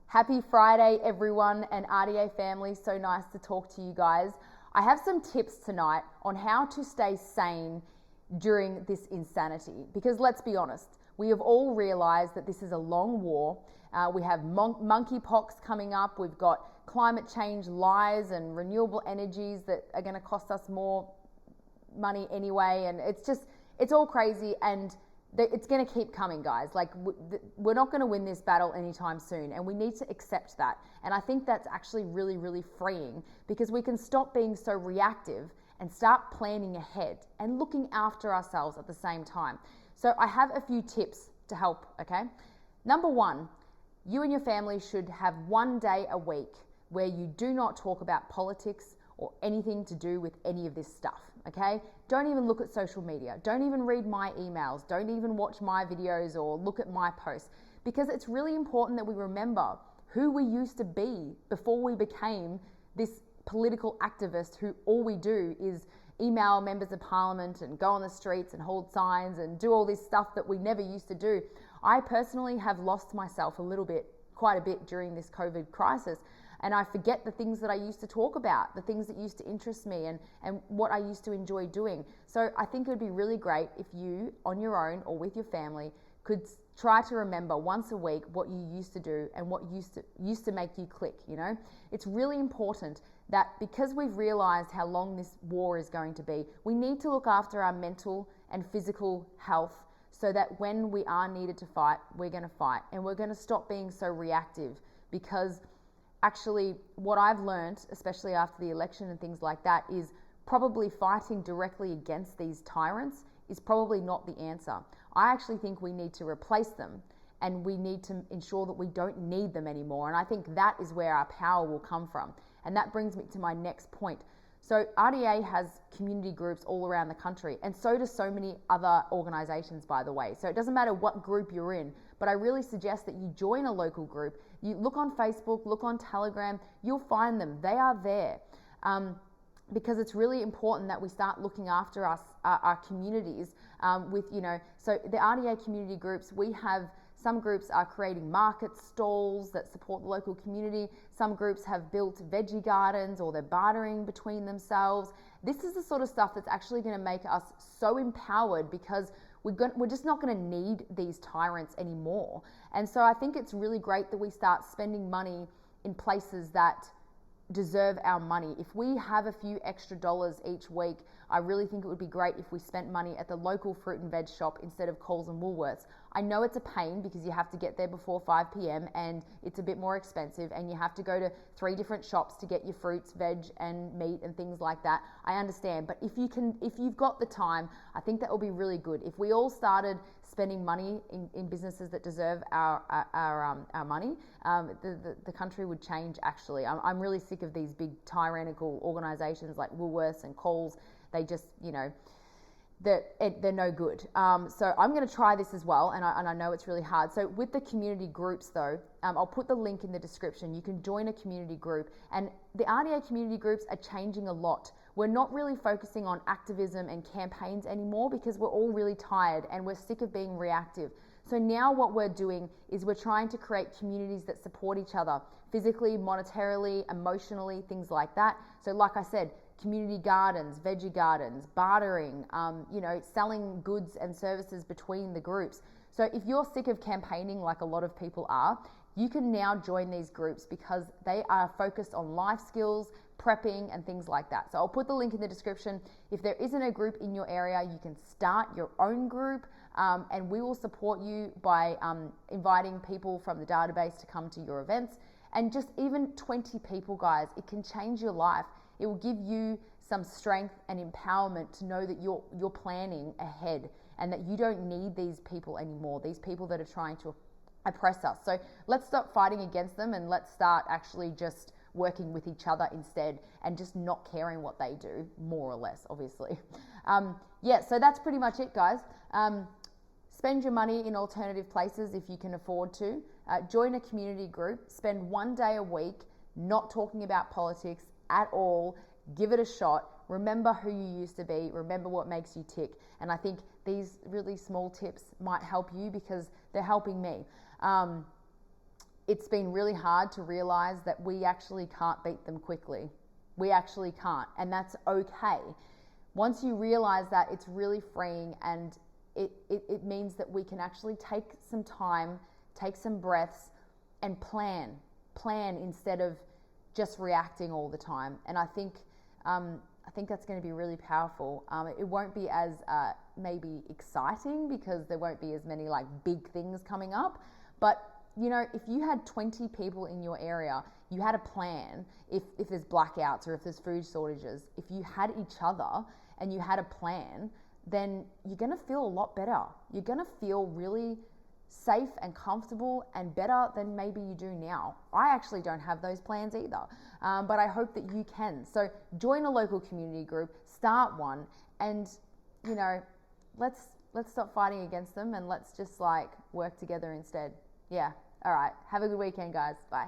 Happy Friday, everyone, and RDA family. So nice to talk to you guys. I have some tips tonight on how to stay sane during this insanity, because let's be honest, we have all realized that this is a long war. We have monkeypox coming up. We've got climate change lies and renewable energies that are going to cost us more money anyway. And it's all crazy, and it's going to keep coming, guys. Like, we're not going to win this battle anytime soon, and we need to accept that. And I think that's actually really, really freeing, because we can stop being so reactive and start planning ahead and looking after ourselves at the same time. So I have a few tips to help, okay? Number one, you and your family should have one day a week where you do not talk about politics or anything to do with any of this stuff, okay? Don't even look at social media. Don't even read my emails. Don't even watch my videos or look at my posts, because it's really important that we remember who we used to be before we became this political activist who all we do is email members of parliament and go on the streets and hold signs and do all this stuff that we never used to do. I personally have lost myself quite a bit during this COVID crisis. And I forget the things that I used to talk about, the things that used to interest me and what I used to enjoy doing. So I think it would be really great if you, on your own or with your family, could try to remember once a week what you used to do and what used to make you click, you know? It's really important that, because we've realized how long this war is going to be, we need to look after our mental and physical health, so that when we are needed to fight, we're going to fight, and we're going to stop being so reactive. Because actually, what I've learned, especially after the election and things like that, is probably fighting directly against these tyrants is probably not the answer. I actually think we need to replace them, and we need to ensure that we don't need them anymore. And I think that is where our power will come from. And that brings me to my next point. So RDA has community groups all around the country, and so do so many other organizations, by the way. So it doesn't matter what group you're in, but I really suggest that you join a local group. You look on Facebook, look on Telegram, you'll find them. They are there. Because it's really important that we start looking after our communities so the RDA community groups, we have some groups are creating market stalls that support the local community. Some groups have built veggie gardens, or they're bartering between themselves. This is the sort of stuff that's actually going to make us so empowered, because we're just not going to need these tyrants anymore. And so I think it's really great that we start spending money in places that deserve our money. If we have a few extra dollars each week, I really think it would be great if we spent money at the local fruit and veg shop instead of Coles and Woolworths. I know it's a pain, because you have to get there before 5 p.m. and it's a bit more expensive, and you have to go to 3 different shops to get your fruits, veg and meat and things like that. I understand, but if you've got the time, I think that will be really good. If we all started spending money in businesses that deserve our money, the country would change, actually. I'm really sick of these big tyrannical organizations like Woolworths and Coles. They just, they're no good. So I'm going to try this as well, and I know it's really hard. So with the community groups, though, I'll put the link in the description. You can join a community group, and the RDA community groups are changing a lot. We're not really focusing on activism and campaigns anymore, because we're all really tired and we're sick of being reactive. So now what we're doing is we're trying to create communities that support each other physically, monetarily, emotionally, things like that. So like I said, community gardens, veggie gardens, bartering, selling goods and services between the groups. So if you're sick of campaigning like a lot of people are, you can now join these groups, because they are focused on life skills, prepping and things like that. So I'll put the link in the description. If there isn't a group in your area, you can start your own group, and we will support you by inviting people from the database to come to your events. And just even 20 people, guys, it can change your life. It will give you some strength and empowerment to know that you're planning ahead, and that you don't need these people anymore, these people that are trying to oppress us. So let's stop fighting against them, and let's start actually just working with each other instead, and just not caring what they do, more or less, obviously. So that's pretty much it, guys. Spend your money in alternative places if you can afford to. Join a community group. Spend one day a week not talking about politics at all. Give it a shot. Remember who you used to be. Remember what makes you tick. And I think these really small tips might help you, because they're helping me. it's been really hard to realize that we actually can't beat them quickly. We actually can't, and that's okay. Once you realize that, it's really freeing, and it means that we can actually take some time, take some breaths, and plan instead of just reacting all the time. And I think that's going to be really powerful. It won't be as maybe exciting because there won't be as many like big things coming up, but you know, if you had 20 people in your area, you had a plan. If there's blackouts or if there's food shortages, if you had each other and you had a plan, then you're going to feel a lot better. You're going to feel really safe and comfortable and better than maybe you do now. I actually don't have those plans either, but I hope that you can. So join a local community group, start one, and you know, let's stop fighting against them and let's just like work together instead. Yeah. All right. Have a good weekend, guys. Bye.